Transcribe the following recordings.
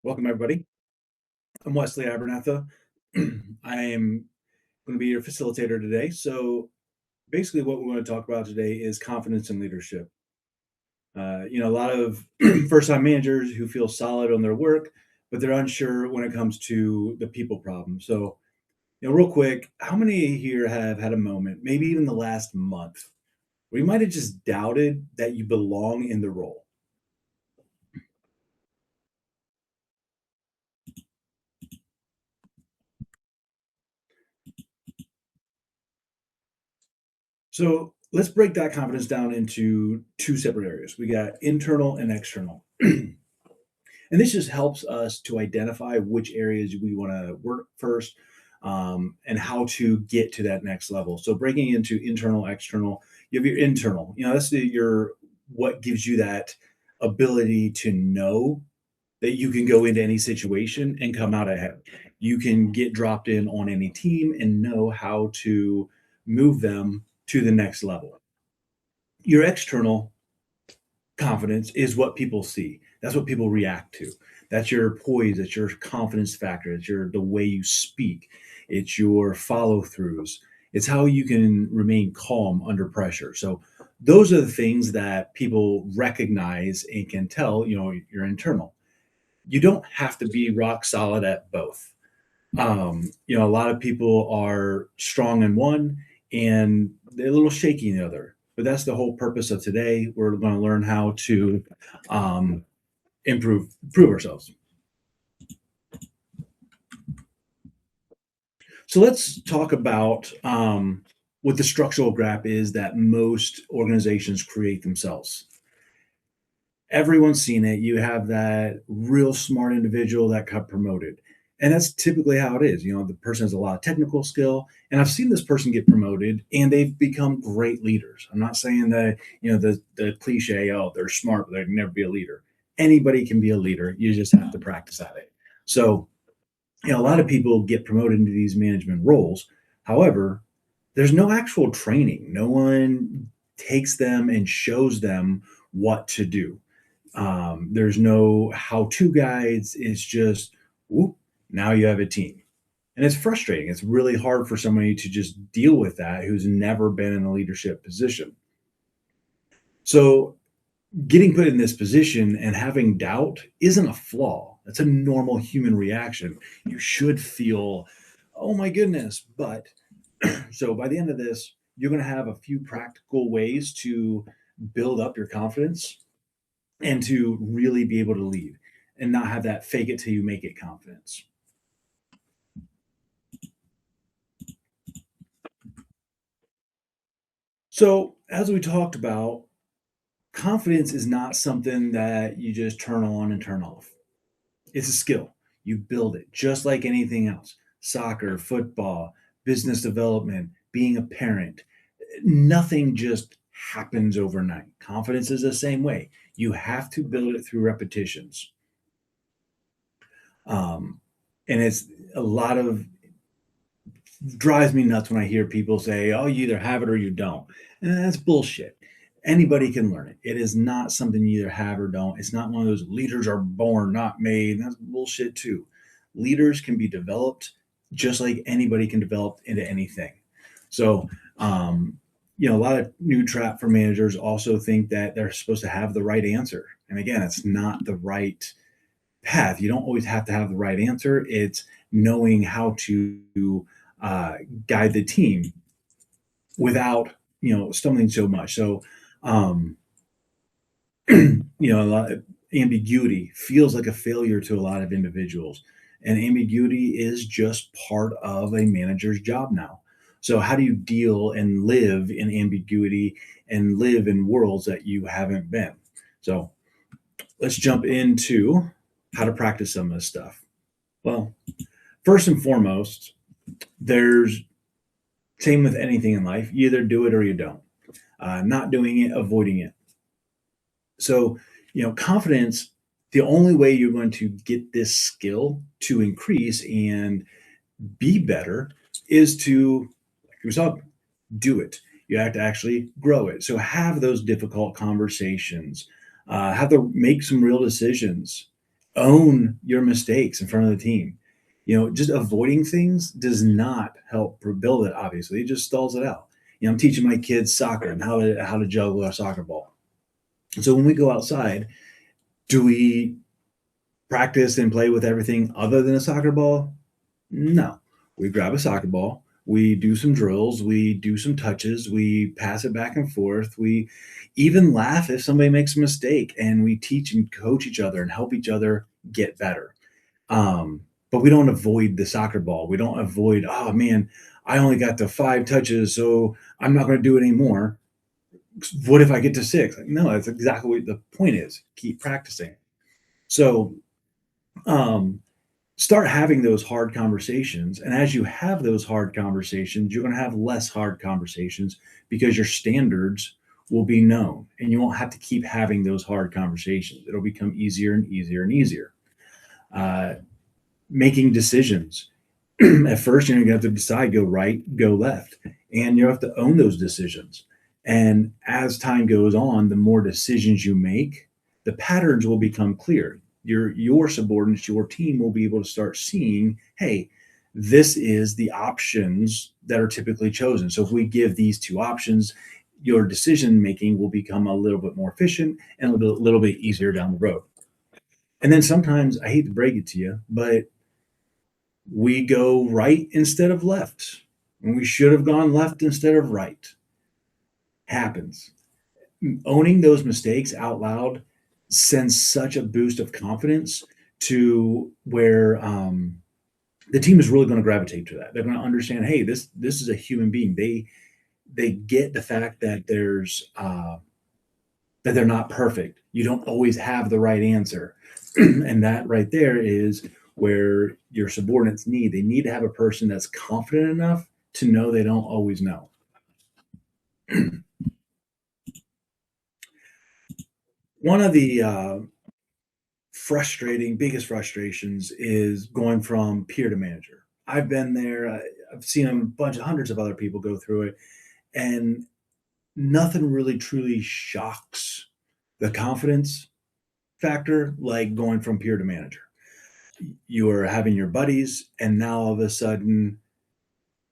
Welcome, everybody. I'm Wesley Abernatha. I am going to be your facilitator today. So, basically, what we want to talk about today is confidence and leadership. A lot of first time managers who feel solid on their work, but they're unsure when it comes to the people problem. So, real quick, how many here have had a moment, maybe even the last month, where you might have just doubted that you belong in the role? So, let's break that confidence down into two separate areas. We got internal and external. And this just helps us to identify which areas we want to work first, and how to get to that next level. So breaking into internal, external, you have your internal. That's your what gives you that ability to know that you can go into any situation and come out ahead. You can get dropped in on any team and know how to move them to the next level. Your external confidence is what people see. That's what people react to. That's your poise, it's your confidence factor, it's your the way you speak, it's your follow throughs. It's how you can remain calm under pressure. So those are the things that people recognize and can tell, your internal. You don't have to be rock solid at both. A lot of people are strong in one and they're a little shaky in the other. But that's the whole purpose of today. We're going to learn how to um, improve ourselves. So let's talk about what the structural gap is that most organizations create themselves. Everyone's seen it. You have that real smart individual that got promoted. And that's typically how it is. The person has a lot of technical skill. And I've seen this person get promoted and they've become great leaders. I'm not saying that, the cliche, oh, they're smart, but they can never be a leader. Anybody can be a leader. You just have to practice at it. So, a lot of people get promoted into these management roles. However, there's no actual training. No one takes them and shows them what to do. There's no how-to guides. It's just, whoop, now you have a team. And it's frustrating. It's really hard for somebody to just deal with that who's never been in a leadership position. So getting put in this position and having doubt isn't a flaw. That's a normal human reaction. You should feel, oh my goodness. But so by the end of this, you're going to have a few practical ways to build up your confidence and to really be able to lead and not have that fake it till you make it confidence. So, as we talked about, confidence is not something that you just turn on and turn off. It's a skill. You build it just like anything else: soccer, football, business development, being a parent. Nothing just happens overnight. Confidence is the same way. You have to build it through repetitions. Um, and it's a lot of drives me nuts when I hear people say, "Oh, you either have it or you don't." And that's bullshit. Anybody can learn it. It is not something you either have or don't. It's not one of those leaders are born, not made. That's bullshit too. Leaders can be developed just like anybody can develop into anything. So, a lot of new trap for managers also think that they're supposed to have the right answer. And again, it's not the right path. You don't always have to have the right answer. It's knowing how to uh, guide the team without stumbling so much. So, um, a lot of ambiguity feels like a failure to a lot of individuals, and ambiguity is just part of a manager's job now. So, how do you deal and live in ambiguity and live in worlds that you haven't been? So, let's jump into how to practice some of this stuff. Well, first and foremost, there's same with anything in life. You either do it or you don't. Not doing it, avoiding it. So, confidence, the only way you're going to get this skill to increase and be better is to, like we saw, do it. You have to actually grow it. So, have those difficult conversations, have to make some real decisions, Own your mistakes in front of the team. Just avoiding things does not help build it, obviously. It just stalls it out. I'm teaching my kids soccer and how to juggle a soccer ball. And so when we go outside, do we practice and play with everything other than a soccer ball? No. We grab a soccer ball, we do some drills, we do some touches, we pass it back and forth. We even laugh if somebody makes a mistake, and we teach and coach each other and help each other get better. But we don't avoid the soccer ball. We don't avoid, oh man, I only got to 5 touches, so I'm not going to do it anymore. What if I get to six? Like, no, that's exactly what the point is. Keep practicing. So, um, start having those hard conversations. And as you have those hard conversations, you're going to have less hard conversations because your standards will be known and you won't have to keep having those hard conversations. It'll become easier and easier and easier. Uh, Making decisions. At first, you're going to have to decide, go right, go left, and you have to own those decisions. And as time goes on, the more decisions you make, the patterns will become clear. Your subordinates, your team will be able to start seeing, hey, this is the options that are typically chosen. So if we give these two options, your decision making will become a little bit more efficient and a little bit easier down the road. And then sometimes, I hate to break it to you, but we go right instead of left. And we should have gone left instead of right. Happens. Owning those mistakes out loud sends such a boost of confidence to where the team is really going to gravitate to that. They're going to understand, hey, this is a human being. They get the fact that they're not perfect. You don't always have the right answer. And that right there is where your subordinates they need to have a person that's confident enough to know they don't always know. One of the biggest frustrations is going from peer to manager. I've been there. I've seen a bunch of hundreds of other people go through it, and nothing really truly shocks the confidence factor like going from peer to manager. You are having your buddies, and now all of a sudden,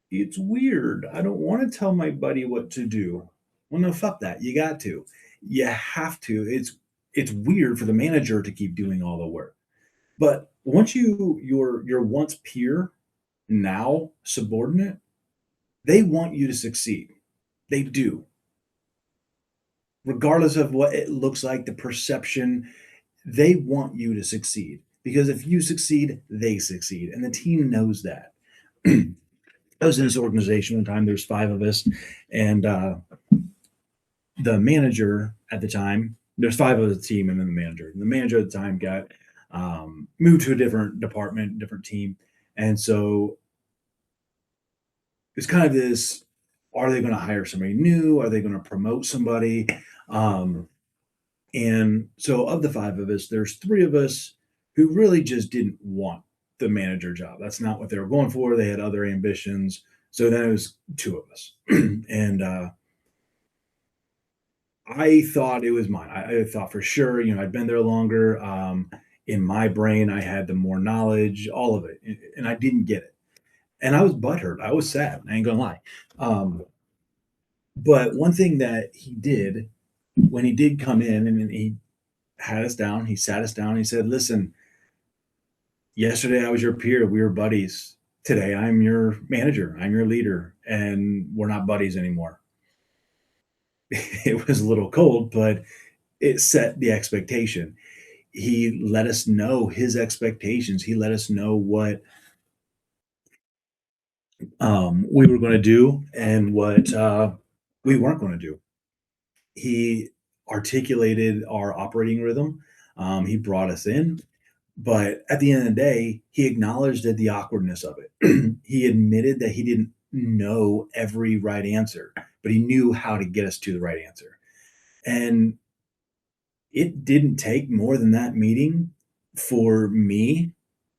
it's weird. I don't want to tell my buddy what to do. Well, no, fuck that. You got to. You have to. It's weird for the manager to keep doing all the work. But once your once peer, now subordinate, they want you to succeed. They do. Regardless of what it looks like, the perception, they want you to succeed. Because if you succeed, they succeed. And the team knows that. I was in this organization one time. There's 5 of us, and the manager at the time. There's 5 of the team, and then the manager. And the manager at the time got moved to a different department, different team, and so it's kind of this: Are they going to hire somebody new? Are they going to promote somebody? Um, and so, of the 5 of us, there's 3 of us who really just didn't want the manager job. That's not what they were going for. They had other ambitions. So then it was 2 of us. And I thought it was mine. I thought for sure, I'd been there longer. In my brain, I had the more knowledge, all of it. And I didn't get it. And I was butthurt. I was sad. I ain't gonna lie. Um, but one thing that he did when he did come in and he had us down, he sat us down, he said, listen, yesterday I was your peer, we were buddies. Today I'm your manager, I'm your leader, and we're not buddies anymore. It was a little cold, but it set the expectation. He let us know his expectations. He let us know what we were going to do and what we weren't going to do. He articulated our operating rhythm. He brought us in, but at the end of the day, he acknowledged that the awkwardness of it. He admitted that he didn't know every right answer, but he knew how to get us to the right answer. And it didn't take more than that meeting for me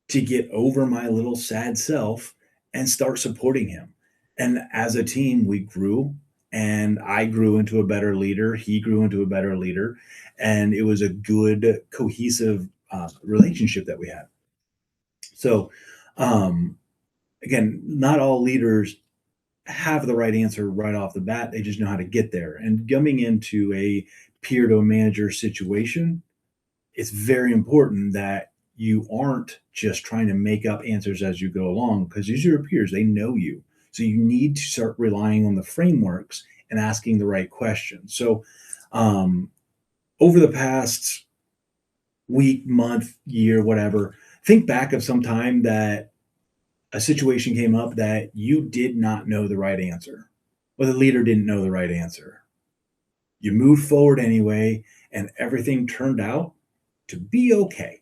to get over my little sad self and start supporting him. And as a team, we grew, and I grew into a better leader. He grew into a better leader. And it was a good, cohesive relationship that we had. So, um, again, not all leaders have the right answer right off the bat. They just know how to get there. And coming into a peer to a manager situation, it's very important that you aren't just trying to make up answers as you go along because these are your peers, they know you. So you need to start relying on the frameworks and asking the right questions. So, um, over the past week, month, year, whatever, think back of some time that a situation came up that you did not know the right answer, or the leader didn't know the right answer. You moved forward anyway, and everything turned out to be okay.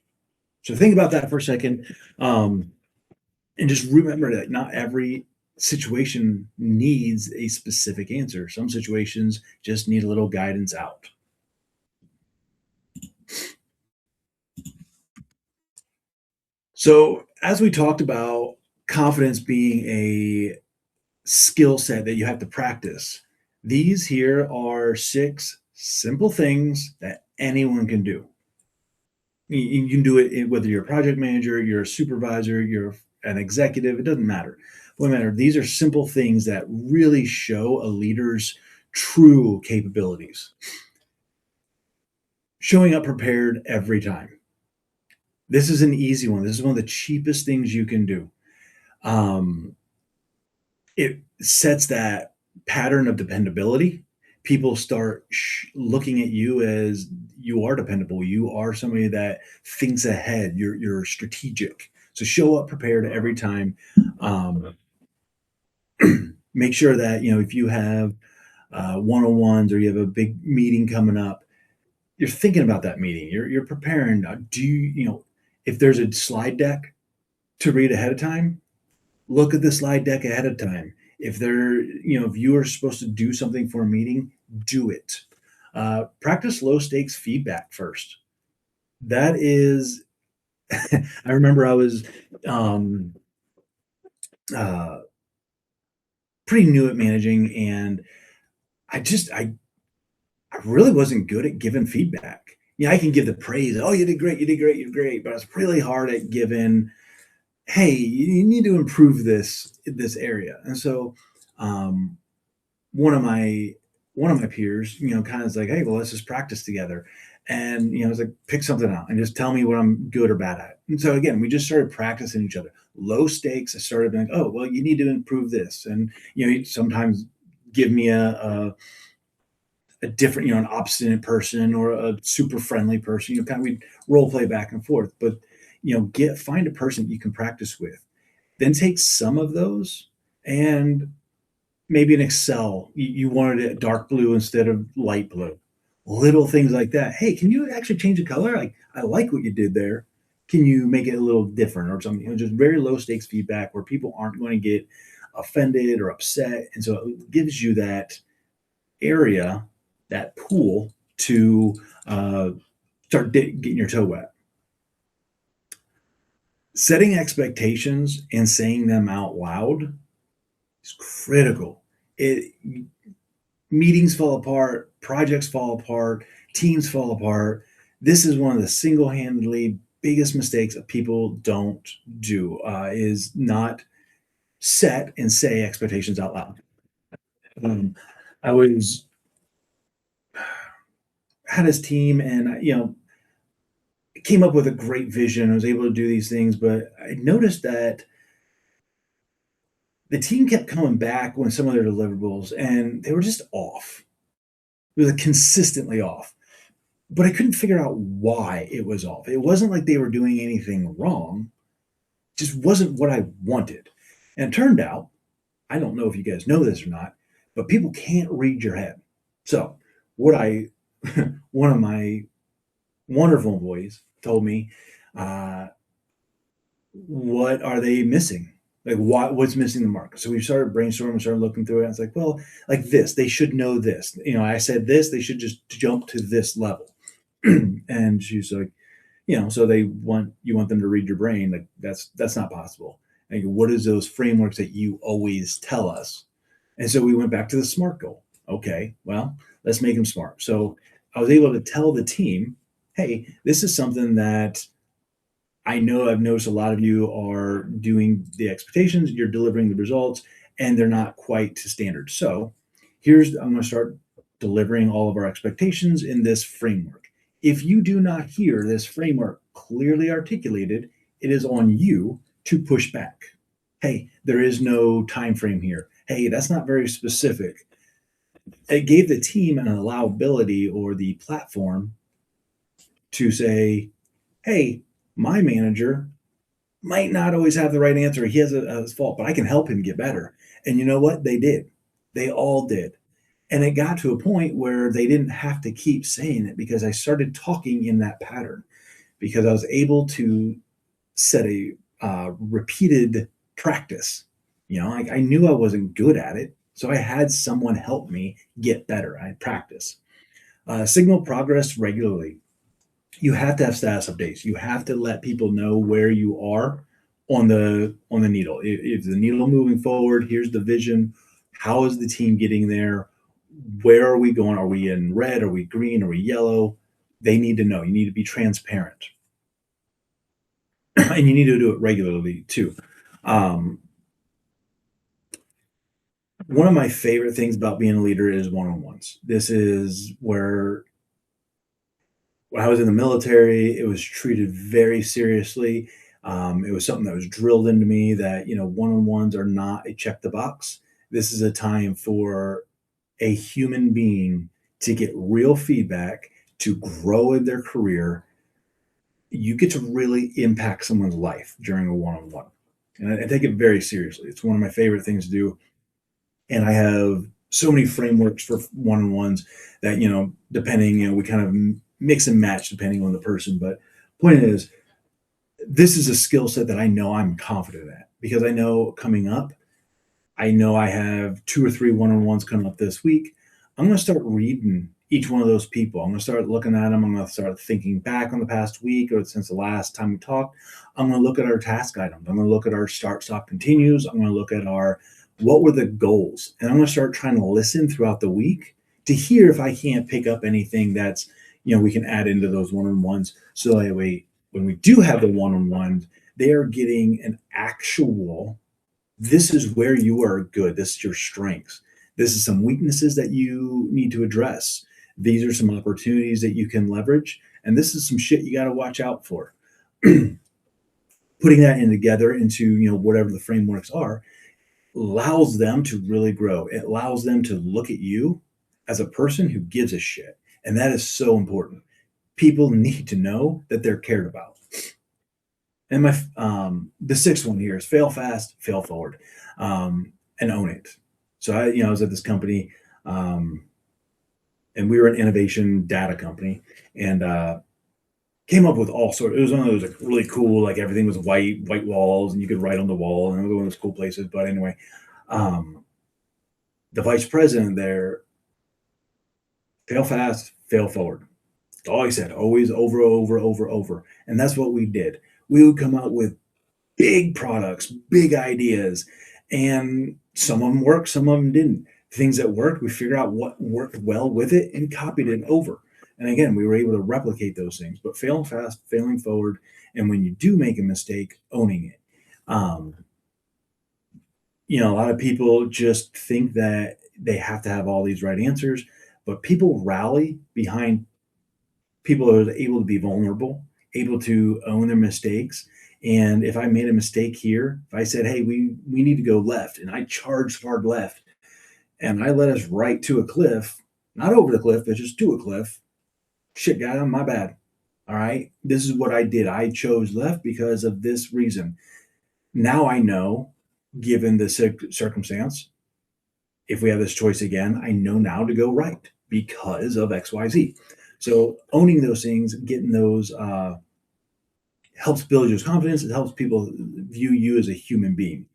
So think about that for a second, um, and just remember that not every situation needs a specific answer. Some situations just need a little guidance out. So, as we talked about confidence being a skill set that you have to practice, these here are 6 simple things that anyone can do. You can do it whether you're a project manager, you're a supervisor, you're an executive, it doesn't matter. What matter, these are simple things that really show a leader's true capabilities. Showing up prepared every time. This is an easy one. This is one of the cheapest things you can do. Um, it sets that pattern of dependability. People start looking at you as you are dependable. You are somebody that thinks ahead. You're strategic. So show up prepared every time. Um, make sure that if you have one-on-ones or you have a big meeting coming up, you're thinking about that meeting. You're preparing. Do if there's a slide deck to read ahead of time, look at the slide deck ahead of time. If you are supposed to do something for a meeting, do it. Practice low stakes feedback first. That is, I remember I was um, uh, pretty new at managing, and I really wasn't good at giving feedback. Yeah, I can give the praise. Oh, you did great. You did great. You did great. But I was really hard at giving, hey, you need to improve this area. And so, um, one of my one of my peers, kind of is like, hey, well, let's just practice together. And I was like, pick something out and just tell me what I'm good or bad at. And so again, we just started practicing each other. Low stakes. I started being like, oh, well, you need to improve this, and you sometimes give me a different, an obstinate person or a super friendly person. Kind of we role play back and forth, but find a person you can practice with. Then take some of those and maybe an Excel. You wanted it dark blue instead of light blue. Little things like that. Hey, can you actually change the color? Like, I like what you did there. Can you make it a little different or something? Just very low stakes feedback where people aren't going to get offended or upset. And so it gives you that area, that pool to uh, start getting your toe wet. Setting expectations and saying them out loud is critical. It Meetings fall apart, projects fall apart, teams fall apart. This is one of the single-handedly biggest mistakes that people don't do, is not set and say expectations out loud. Um, I was had his team, and came up with a great vision. I was able to do these things, but I noticed that the team kept coming back when some of their deliverables, and they were just off. It was like consistently off. But I couldn't figure out why it was off. It wasn't like they were doing anything wrong, just wasn't what I wanted. And it turned out, I don't know if you guys know this or not, but people can't read your head. So, what I, one of my wonderful employees told me, uh, what are they missing? Like, what's missing the mark? So we started brainstorming, started looking through it. And it's like, well, like this, they should know this. I said this, they should just jump to this level. And she's like, so you want them to read your brain. Like, that's not possible. And I go, what is those frameworks that you always tell us? And so we went back to the SMART goal. Okay, well, let's make them smart. So I was able to tell the team, hey, this is something that I know I've noticed a lot of you are doing the expectations, you're delivering the results, and they're not quite to standard. So I'm going to start delivering all of our expectations in this framework. If you do not hear this framework clearly articulated, it is on you to push back. Hey, there is no time frame here. Hey, that's not very specific. It gave the team an allowability or the platform to say, hey, my manager might not always have the right answer. He has his fault, but I can help him get better. And you know what? They did. They all did. And it got to a point where they didn't have to keep saying it because I started talking in that pattern because I was able to set a repeated practice. Like I knew I wasn't good at it. So I had someone help me get better. I practice. Signal progress regularly. You have to have status updates. You have to let people know where you are on the needle. If the needle moving forward, here's the vision. How is the team getting there? Where are we going? Are we in red? Are we green? Are we yellow? They need to know. You need to be transparent, and you need to do it regularly too. Um, One of my favorite things about being a leader is one-on-ones. This is where when I was in the military, it was treated very seriously. It was something that was drilled into me that, one on ones are not a check the box. This is a time for a human being to get real feedback, to grow in their career. You get to really impact someone's life during a one on one. And I take it very seriously. It's one of my favorite things to do. And I have so many frameworks for one on ones that depending we kind of mix and match depending on the person. But point is, this is a skill set that I know I'm confident at because I know coming up, I know I have two or three one on ones coming up this week. I'm going to start reading each one of those people. I'm going to start looking at them. I'm going to start thinking back on the past week or since the last time we talked. I'm going to look at our task items. I'm going to look at our start, stop, continues. I'm going to look at our what were the goals, and I'm going to start trying to listen throughout the week to hear if I can't pick up anything that's we can add into those one on ones. So that way, when we do have the one on ones, they are getting an actual this is where you are good. This is your strengths. This is some weaknesses that you need to address. These are some opportunities that you can leverage. And this is some shit you got to watch out for. Putting that in together into, whatever the frameworks are allows them to really grow. It allows them to look at you as a person who gives a shit. And that is so important. People need to know that they're cared about. And the sixth one here is fail fast, fail forward, and own it. So I was at this company, and we were an innovation data company, and came up with all sorts. It was one of those like really cool, like everything was white walls, and you could write on the wall, and it was one of those cool places. But anyway, the vice president there, fail fast, fail forward. That's all he said, always over, over, over, over, and that's what we did. We would come out with big products, big ideas, and some of them worked, some of them didn't. Things that worked, we figured out what worked well with it and copied it over. And again, we were able to replicate those things, but failing fast, failing forward, and when you do make a mistake, owning it. Um, a lot of people just think that they have to have all these right answers, but people rally behind people who are able to be vulnerable, able to own their mistakes. And if I made a mistake here, if I said, "Hey, we need to go left," and I charged hard left, and I led us right to a cliff, not over the cliff, but just to a cliff. Shit, guy, my bad. All right, this is what I did. I chose left because of this reason. Now I know, given the circumstance, if we have this choice again, I know now to go right because of X, Y, Z. So owning those things, getting those helps build your confidence. It helps people view you as a human being.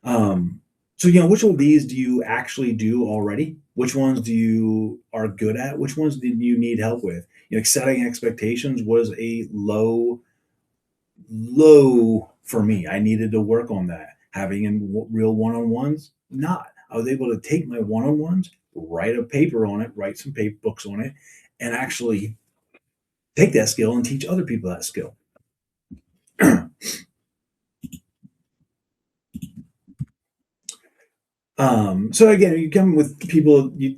So which one of these do you actually do already? Which ones do you are good at? Which ones do you need help with? Setting expectations was a low for me. I needed to work on that. Having in real one-on-ones, not. I was able to take my one-on-ones, write a paper on it, write some paper books on it, and actually take that skill and teach other people that skill. So again, you come with people, you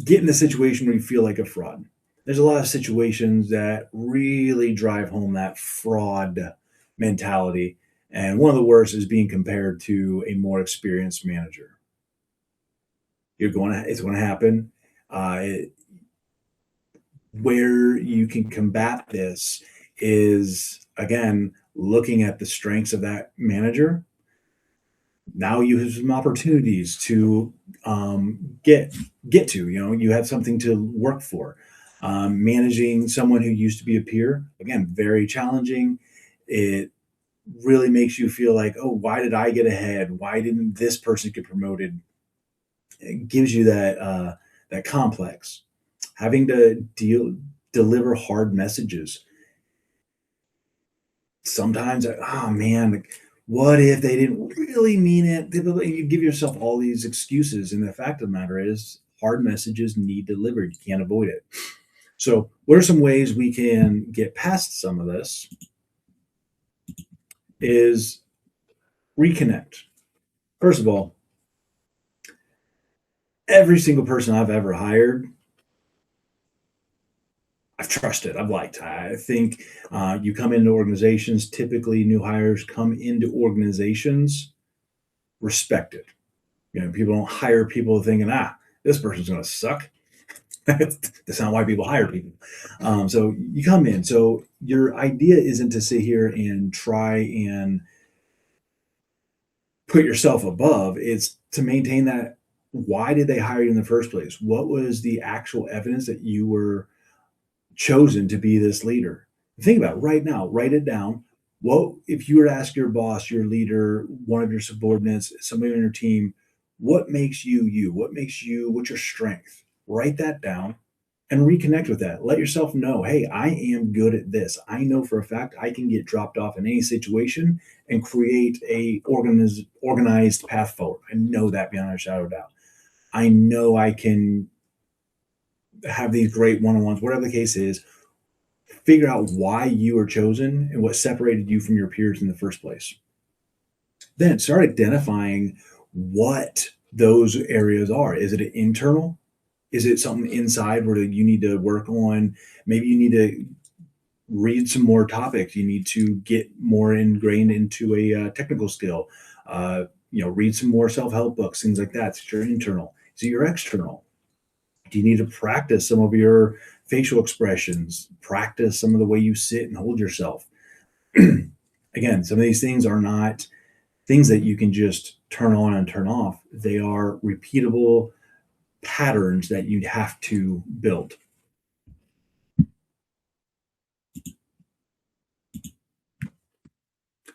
get in a situation where you feel like a fraud. There's a lot of situations that really drive home that fraud mentality. And one of the worst is being compared to a more experienced manager. It's going to happen. It, where you can combat this is again looking at the strengths of that manager. Now you have some opportunities to get to. You know, you have something to work for. Managing someone who used to be a peer, again, very challenging. It really makes you feel like, oh, why did I get ahead? Why didn't this person get promoted? It gives you that complex. Having to deliver hard messages. Sometimes, oh man, like, what if they didn't really mean it? You give yourself all these excuses, and the fact of the matter is, hard messages need delivered. You can't avoid it. So, what are some ways we can get past some of this? Is reconnect. First of all, every single person I've ever hired, I've trusted, I've liked. I think you come into organizations, typically new hires come into organizations respected. You know, people don't hire people thinking, this person's going to suck. That's not why people hire people. So you come in. So your idea isn't to sit here and try and put yourself above. It's to maintain that. Why did they hire you in the first place? What was the actual evidence that you were chosen to be this leader? Think about it right now. Write it down. What if you were to ask your boss, your leader, one of your subordinates, somebody on your team, what makes you you? What makes you? What's your strength? Write that down and reconnect with that. Let yourself know, hey, I am good at this. I know for a fact I can get dropped off in any situation and create a organized path forward. I know that beyond a shadow of doubt. I know I can have these great one-on-ones, whatever the case is. Figure out why you were chosen and what separated you from your peers in the first place. Then start identifying what those areas are. Is it internal? Is it something inside where you need to work on? Maybe you need to read some more topics. You need to get more ingrained into a technical skill. Read some more self-help books, things like that. It's your internal. So your external. Do you need to practice some of your facial expressions? Practice some of the way you sit and hold yourself. Again, some of these things are not things that you can just turn on and turn off. They are repeatable patterns that you'd have to build.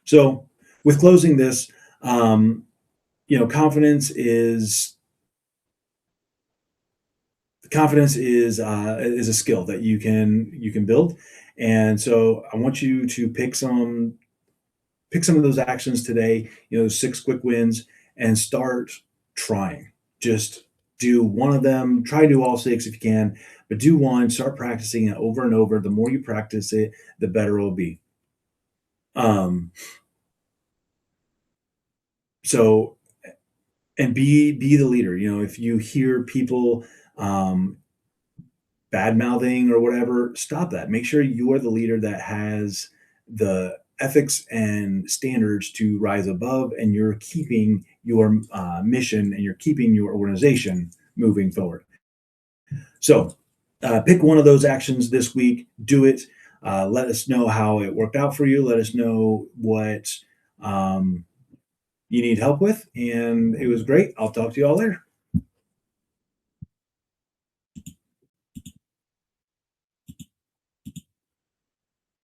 So, with closing this, um, confidence is a skill that you can build, and so I want you to pick some of those actions today. Six quick wins, and start trying. Just do one of them. Try to do all six if you can, but do one. Start practicing it over and over. The more you practice it, the better it'll be. Um, so and be the leader. If you hear people um, bad mouthing or whatever, stop that. Make sure you are the leader that has the ethics and standards to rise above, and you're keeping your mission and you're keeping your organization moving forward. So, pick one of those actions this week. Do it. Let us know how it worked out for you. Let us know what um, you need help with. And it was great. I'll talk to you all later.